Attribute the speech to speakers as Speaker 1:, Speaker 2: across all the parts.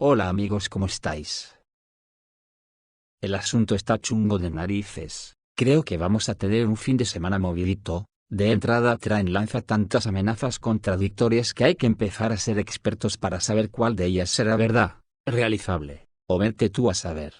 Speaker 1: Hola amigos, ¿cómo estáis? El asunto está chungo de narices. Creo que vamos a tener un fin de semana movidito. De entrada Trump lanza tantas amenazas contradictorias que hay que empezar a ser expertos para saber cuál de ellas será verdad, realizable, o vete tú a saber.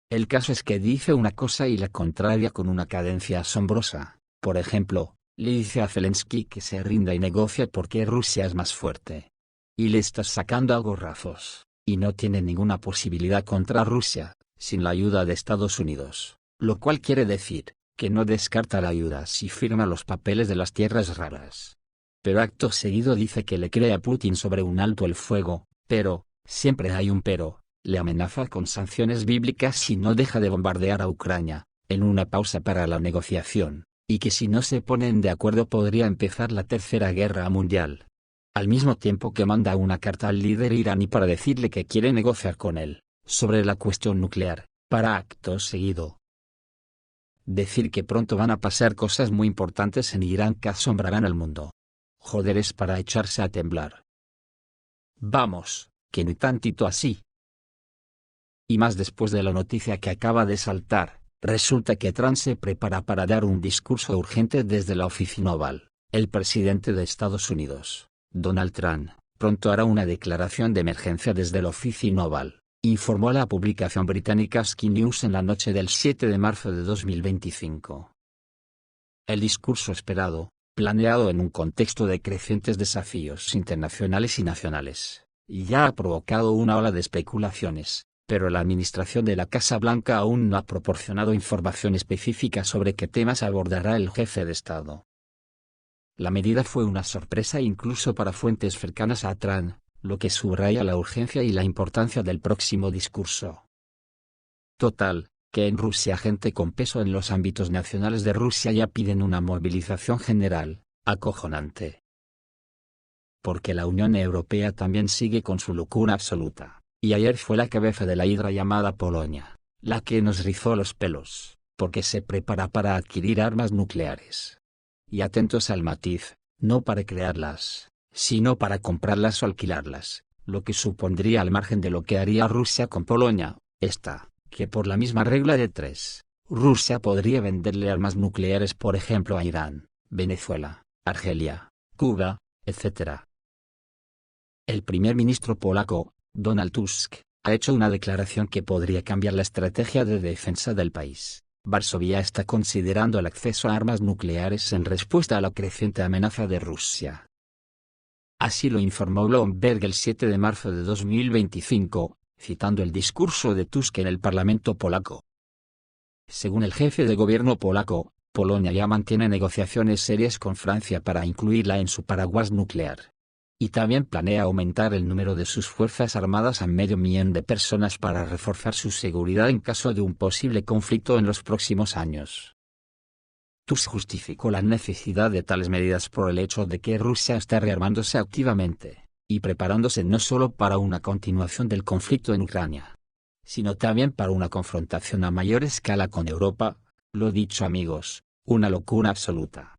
Speaker 1: El caso es que dice una cosa y la contraria con una cadencia asombrosa. Por ejemplo, le dice a Zelensky que se rinda y negocie porque Rusia es más fuerte. Y le está sacando a gorrazos, y no tiene ninguna posibilidad contra Rusia, sin la ayuda de Estados Unidos, lo cual quiere decir que no descarta la ayuda si firma los papeles de las tierras raras. Pero acto seguido dice que le cree a Putin sobre un alto el fuego, pero, siempre hay un pero, le amenaza con sanciones bíblicas si no deja de bombardear a Ucrania, en una pausa para la negociación, y que si no se ponen de acuerdo podría empezar la Tercera Guerra Mundial. Al mismo tiempo que manda una carta al líder iraní para decirle que quiere negociar con él, sobre la cuestión nuclear, para acto seguido decir que pronto van a pasar cosas muy importantes en Irán que asombrarán al mundo. Joder, es para echarse a temblar. Vamos, que ni tantito así. Y más después de la noticia que acaba de saltar, resulta que Trump se prepara para dar un discurso urgente desde la oficina Oval. El presidente de Estados Unidos, Donald Trump, pronto hará una declaración de emergencia desde la oficina Oval, informó la publicación británica Sky News en la noche del 7 de marzo de 2025. El discurso esperado, planeado en un contexto de crecientes desafíos internacionales y nacionales, ya ha provocado una ola de especulaciones, pero la administración de la Casa Blanca aún no ha proporcionado información específica sobre qué temas abordará el jefe de Estado. La medida fue una sorpresa incluso para fuentes cercanas a Trump, lo que subraya la urgencia y la importancia del próximo discurso. Total, que en Rusia gente con peso en los ámbitos nacionales de Rusia ya piden una movilización general, acojonante. Porque la Unión Europea también sigue con su locura absoluta, y ayer fue la cabeza de la hidra llamada Polonia, la que nos rizó los pelos, porque se prepara para adquirir armas nucleares. Y atentos al matiz, no para crearlas, sino para comprarlas o alquilarlas, lo que supondría al margen de lo que haría Rusia con Polonia, que por la misma regla de tres, Rusia podría venderle armas nucleares por ejemplo a Irán, Venezuela, Argelia, Cuba, etc. El primer ministro polaco, Donald Tusk, ha hecho una declaración que podría cambiar la estrategia de defensa del país. Varsovia está considerando el acceso a armas nucleares en respuesta a la creciente amenaza de Rusia. Así lo informó Bloomberg el 7 de marzo de 2025, citando el discurso de Tusk en el Parlamento polaco. Según el jefe de gobierno polaco, Polonia ya mantiene negociaciones serias con Francia para incluirla en su paraguas nuclear. Y también planea aumentar el número de sus fuerzas armadas a 500.000 de personas para reforzar su seguridad en caso de un posible conflicto en los próximos años. Tusk justificó la necesidad de tales medidas por el hecho de que Rusia está rearmándose activamente, y preparándose no solo para una continuación del conflicto en Ucrania, sino también para una confrontación a mayor escala con Europa. Lo dicho amigos, una locura absoluta.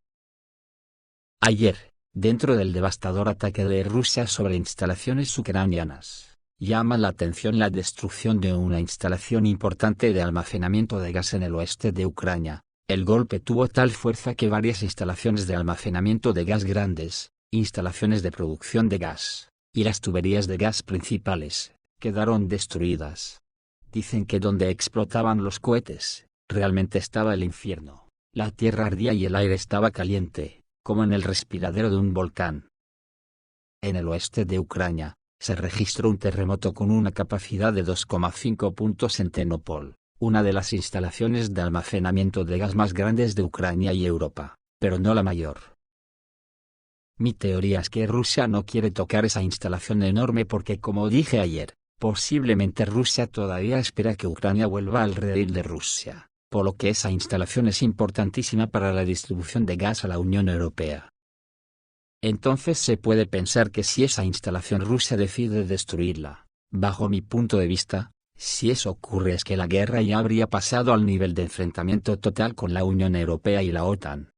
Speaker 1: Ayer, dentro del devastador ataque de Rusia sobre instalaciones ucranianas, llama la atención la destrucción de una instalación importante de almacenamiento de gas en el oeste de Ucrania. El golpe tuvo tal fuerza que varias instalaciones de almacenamiento de gas grandes, instalaciones de producción de gas, y las tuberías de gas principales, quedaron destruidas. Dicen que donde explotaban los cohetes, realmente estaba el infierno. La tierra ardía y el aire estaba caliente, como en el respiradero de un volcán. En el oeste de Ucrania, se registró un terremoto con una capacidad de 2,5 puntos en Ternopil, una de las instalaciones de almacenamiento de gas más grandes de Ucrania y Europa, pero no la mayor. Mi teoría es que Rusia no quiere tocar esa instalación enorme porque, como dije ayer, posiblemente Rusia todavía espera que Ucrania vuelva al redil de Rusia, por lo que esa instalación es importantísima para la distribución de gas a la Unión Europea. Entonces se puede pensar que si esa instalación Rusia decide destruirla, bajo mi punto de vista, si eso ocurre es que la guerra ya habría pasado al nivel de enfrentamiento total con la Unión Europea y la OTAN.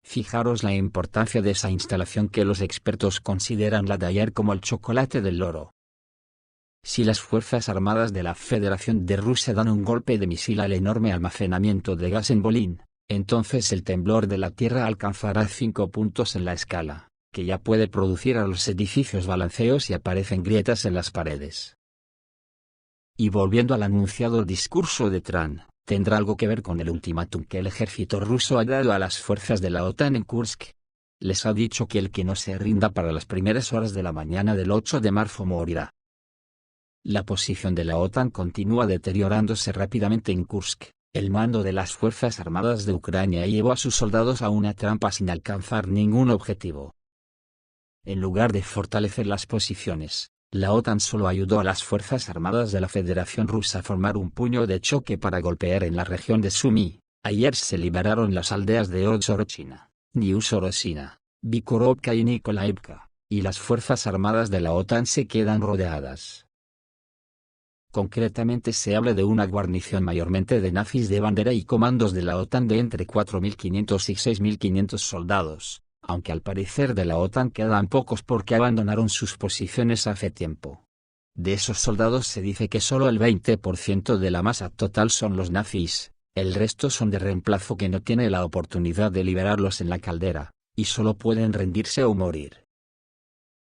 Speaker 1: Fijaros la importancia de esa instalación que los expertos consideran la de ayer como el chocolate del loro. Si las Fuerzas Armadas de la Federación de Rusia dan un golpe de misil al enorme almacenamiento de gas en Volyn, entonces el temblor de la Tierra alcanzará 5 puntos en la escala, que ya puede producir a los edificios balanceos y aparecen grietas en las paredes. Y volviendo al anunciado discurso de Trump, tendrá algo que ver con el ultimátum que el ejército ruso ha dado a las fuerzas de la OTAN en Kursk. Les ha dicho que el que no se rinda para las primeras horas de la mañana del 8 de marzo morirá. La posición de la OTAN continúa deteriorándose rápidamente en Kursk. El mando de las Fuerzas Armadas de Ucrania llevó a sus soldados a una trampa sin alcanzar ningún objetivo. En lugar de fortalecer las posiciones, la OTAN solo ayudó a las Fuerzas Armadas de la Federación Rusa a formar un puño de choque para golpear en la región de Sumy. Ayer se liberaron las aldeas de Odzorochina, Nyusorosina, Vikorovka y Nikolaivka, y las Fuerzas Armadas de la OTAN se quedan rodeadas. Concretamente se habla de una guarnición mayormente de nazis de bandera y comandos de la OTAN de entre 4.500 y 6.500 soldados, aunque al parecer de la OTAN quedan pocos porque abandonaron sus posiciones hace tiempo. De esos soldados se dice que solo el 20% de la masa total son los nazis, el resto son de reemplazo que no tiene la oportunidad de liberarlos en la caldera, y solo pueden rendirse o morir.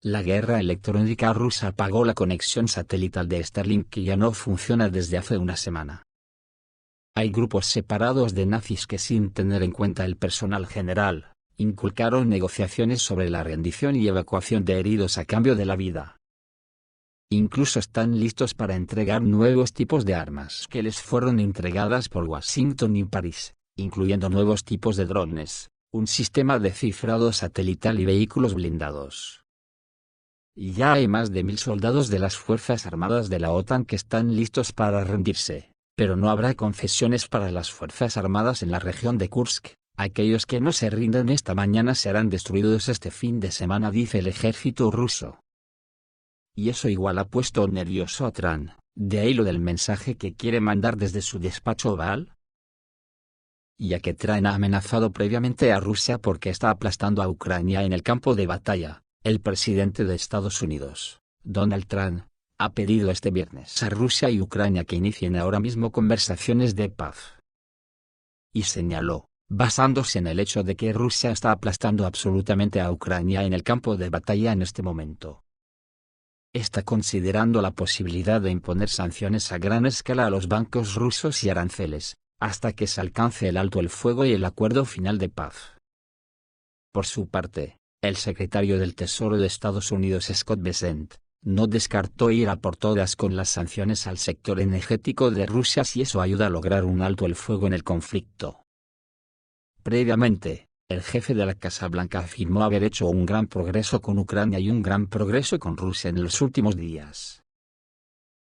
Speaker 1: La guerra electrónica rusa apagó la conexión satelital de Starlink que ya no funciona desde hace una semana. Hay grupos separados de nazis que sin tener en cuenta el personal general, inculcaron negociaciones sobre la rendición y evacuación de heridos a cambio de la vida. Incluso están listos para entregar nuevos tipos de armas que les fueron entregadas por Washington y París, incluyendo nuevos tipos de drones, un sistema de cifrado satelital y vehículos blindados. Ya hay más de 1.000 soldados de las Fuerzas Armadas de la OTAN que están listos para rendirse, pero no habrá concesiones para las Fuerzas Armadas en la región de Kursk. Aquellos que no se rinden esta mañana serán destruidos este fin de semana, dice el ejército ruso. Y eso igual ha puesto nervioso a Trump, de ahí lo del mensaje que quiere mandar desde su despacho oval. Ya que Trump ha amenazado previamente a Rusia porque está aplastando a Ucrania en el campo de batalla, el presidente de Estados Unidos, Donald Trump, ha pedido este viernes a Rusia y Ucrania que inicien ahora mismo conversaciones de paz. Y señaló, basándose en el hecho de que Rusia está aplastando absolutamente a Ucrania en el campo de batalla en este momento. Está considerando la posibilidad de imponer sanciones a gran escala a los bancos rusos y aranceles, hasta que se alcance el alto el fuego y el acuerdo final de paz. Por su parte, el secretario del Tesoro de Estados Unidos Scott Bessent, no descartó ir a por todas con las sanciones al sector energético de Rusia si eso ayuda a lograr un alto el fuego en el conflicto. Previamente, el jefe de la Casa Blanca afirmó haber hecho un gran progreso con Ucrania y un gran progreso con Rusia en los últimos días.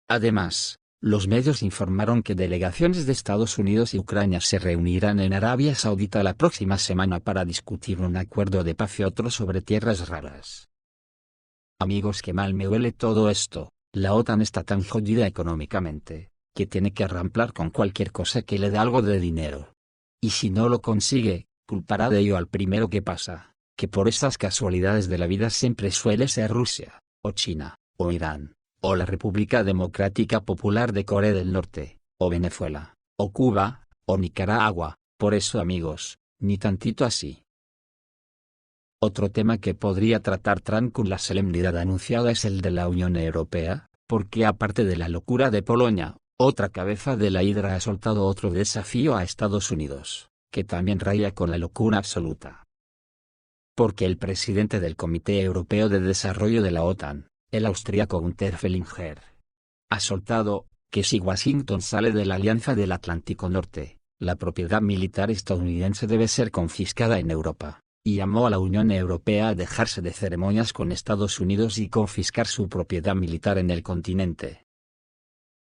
Speaker 1: Además, los medios informaron que delegaciones de Estados Unidos y Ucrania se reunirán en Arabia Saudita la próxima semana para discutir un acuerdo de paz y otro sobre tierras raras. Amigos, qué mal me huele todo esto. La OTAN está tan jodida económicamente, que tiene que arramplar con cualquier cosa que le dé algo de dinero. Y si no lo consigue, culpará de ello al primero que pasa, que por estas casualidades de la vida siempre suele ser Rusia, o China, o Irán, o la República Democrática Popular de Corea del Norte, o Venezuela, o Cuba, o Nicaragua. Por eso, amigos, ni tantito así. Otro tema que podría tratar Trump con la solemnidad anunciada es el de la Unión Europea, porque aparte de la locura de Polonia, otra cabeza de la hidra ha soltado otro desafío a Estados Unidos, que también raya con la locura absoluta. Porque el presidente del Comité Europeo de Desarrollo de la OTAN, el austríaco Günther Fellingher, ha soltado, que si Washington sale de la Alianza del Atlántico Norte, la propiedad militar estadounidense debe ser confiscada en Europa, y llamó a la Unión Europea a dejarse de ceremonias con Estados Unidos y confiscar su propiedad militar en el continente.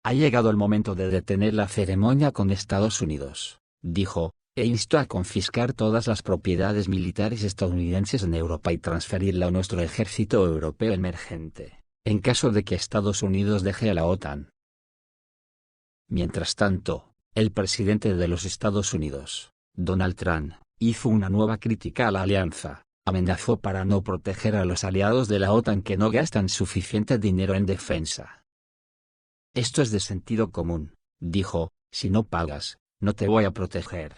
Speaker 1: Ha llegado el momento de detener la ceremonia con Estados Unidos, dijo, e instó a confiscar todas las propiedades militares estadounidenses en Europa y transferirla a nuestro ejército europeo emergente, en caso de que Estados Unidos deje a la OTAN. Mientras tanto, el presidente de los Estados Unidos, Donald Trump, hizo una nueva crítica a la alianza, amenazó para no proteger a los aliados de la OTAN que no gastan suficiente dinero en defensa. Esto es de sentido común, dijo, si no pagas, no te voy a proteger.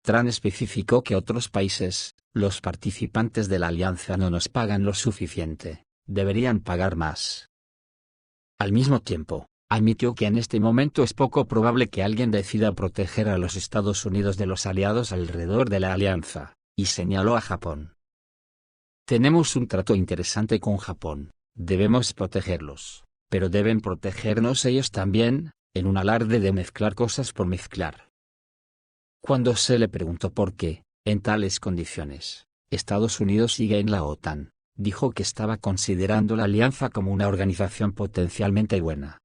Speaker 1: Trump especificó que otros países, los participantes de la alianza no nos pagan lo suficiente, deberían pagar más. Al mismo tiempo, admitió que en este momento es poco probable que alguien decida proteger a los Estados Unidos de los aliados alrededor de la alianza, y señaló a Japón. Tenemos un trato interesante con Japón, debemos protegerlos, pero deben protegernos ellos también, en un alarde de mezclar cosas por mezclar. Cuando se le preguntó por qué, en tales condiciones, Estados Unidos sigue en la OTAN, dijo que estaba considerando la alianza como una organización potencialmente buena.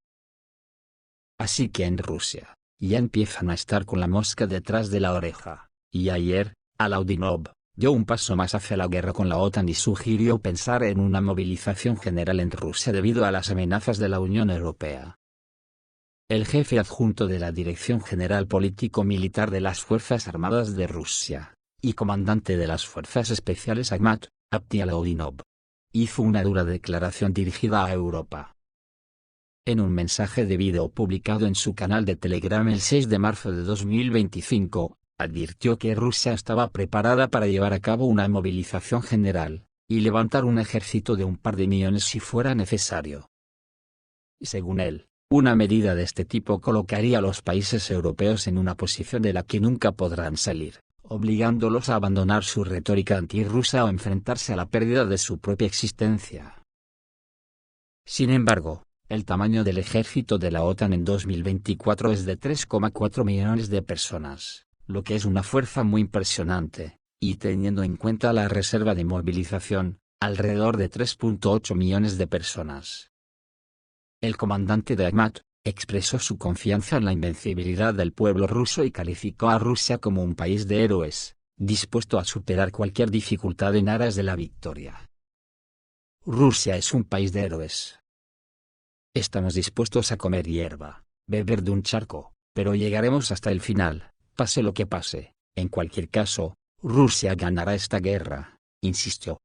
Speaker 1: Así que en Rusia, ya empiezan a estar con la mosca detrás de la oreja, y ayer, Alaudinov dio un paso más hacia la guerra con la OTAN y sugirió pensar en una movilización general en Rusia debido a las amenazas de la Unión Europea. El jefe adjunto de la Dirección General Político-Militar de las Fuerzas Armadas de Rusia, y comandante de las Fuerzas Especiales Akhmat, Abdi Alaudinov, hizo una dura declaración dirigida a Europa. En un mensaje de vídeo publicado en su canal de Telegram el 6 de marzo de 2025, advirtió que Rusia estaba preparada para llevar a cabo una movilización general, y levantar un ejército de un par de millones si fuera necesario. Según él, una medida de este tipo colocaría a los países europeos en una posición de la que nunca podrán salir, obligándolos a abandonar su retórica antirrusa o enfrentarse a la pérdida de su propia existencia. Sin embargo, el tamaño del ejército de la OTAN en 2024 es de 3,4 millones de personas, lo que es una fuerza muy impresionante, y teniendo en cuenta la reserva de movilización, alrededor de 3,8 millones de personas. El comandante de Akhmat expresó su confianza en la invencibilidad del pueblo ruso y calificó a Rusia como un país de héroes, dispuesto a superar cualquier dificultad en aras de la victoria. Rusia es un país de héroes. Estamos dispuestos a comer hierba, beber de un charco, pero llegaremos hasta el final, pase lo que pase. En cualquier caso, Rusia ganará esta guerra, insistió.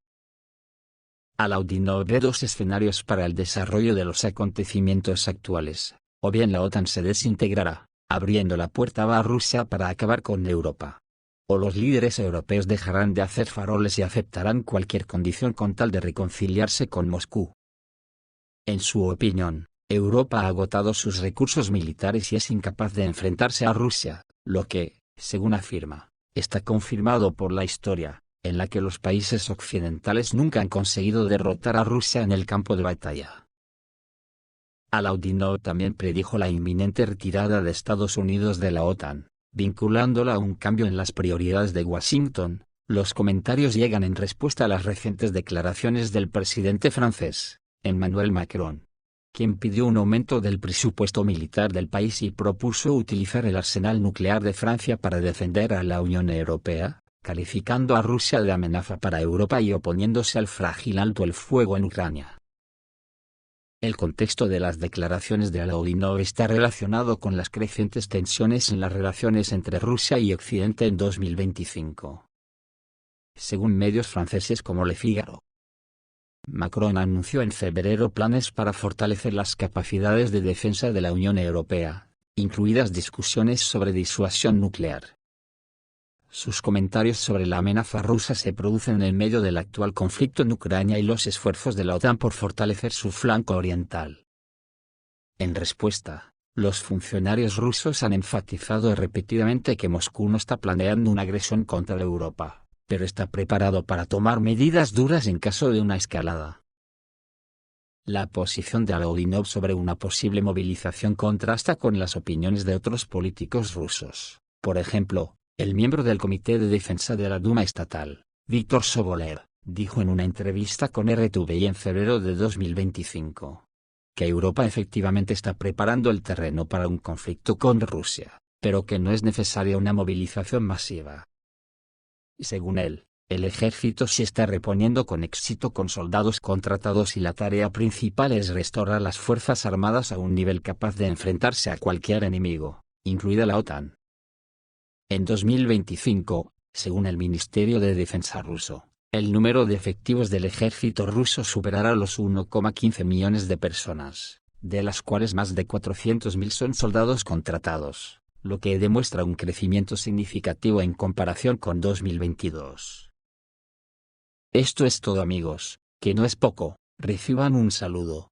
Speaker 1: Alaudinov ve dos escenarios para el desarrollo de los acontecimientos actuales, o bien la OTAN se desintegrará, abriendo la puerta a Rusia para acabar con Europa. O los líderes europeos dejarán de hacer faroles y aceptarán cualquier condición con tal de reconciliarse con Moscú. En su opinión, Europa ha agotado sus recursos militares y es incapaz de enfrentarse a Rusia, lo que, según afirma, está confirmado por la historia, en la que los países occidentales nunca han conseguido derrotar a Rusia en el campo de batalla. Alaudinov también predijo la inminente retirada de Estados Unidos de la OTAN, vinculándola a un cambio en las prioridades de Washington. Los comentarios llegan en respuesta a las recientes declaraciones del presidente francés, Emmanuel Macron, quien pidió un aumento del presupuesto militar del país y propuso utilizar el arsenal nuclear de Francia para defender a la Unión Europea, calificando a Rusia de amenaza para Europa y oponiéndose al frágil alto el fuego en Ucrania. El contexto de las declaraciones de Alaudinov está relacionado con las crecientes tensiones en las relaciones entre Rusia y Occidente en 2025. Según medios franceses como Le Figaro, Macron anunció en febrero planes para fortalecer las capacidades de defensa de la Unión Europea, incluidas discusiones sobre disuasión nuclear. Sus comentarios sobre la amenaza rusa se producen en medio del actual conflicto en Ucrania y los esfuerzos de la OTAN por fortalecer su flanco oriental. En respuesta, los funcionarios rusos han enfatizado repetidamente que Moscú no está planeando una agresión contra Europa, pero está preparado para tomar medidas duras en caso de una escalada. La posición de Alaudinov sobre una posible movilización contrasta con las opiniones de otros políticos rusos, por ejemplo, el miembro del Comité de Defensa de la Duma Estatal, Víctor Sobolev, dijo en una entrevista con RTVI en febrero de 2025, que Europa efectivamente está preparando el terreno para un conflicto con Rusia, pero que no es necesaria una movilización masiva. Según él, el ejército se está reponiendo con éxito con soldados contratados y la tarea principal es restaurar las fuerzas armadas a un nivel capaz de enfrentarse a cualquier enemigo, incluida la OTAN. En 2025, según el Ministerio de Defensa ruso, el número de efectivos del ejército ruso superará los 1,15 millones de personas, de las cuales más de 400.000 son soldados contratados, lo que demuestra un crecimiento significativo en comparación con 2022. Esto es todo amigos, que no es poco, reciban un saludo.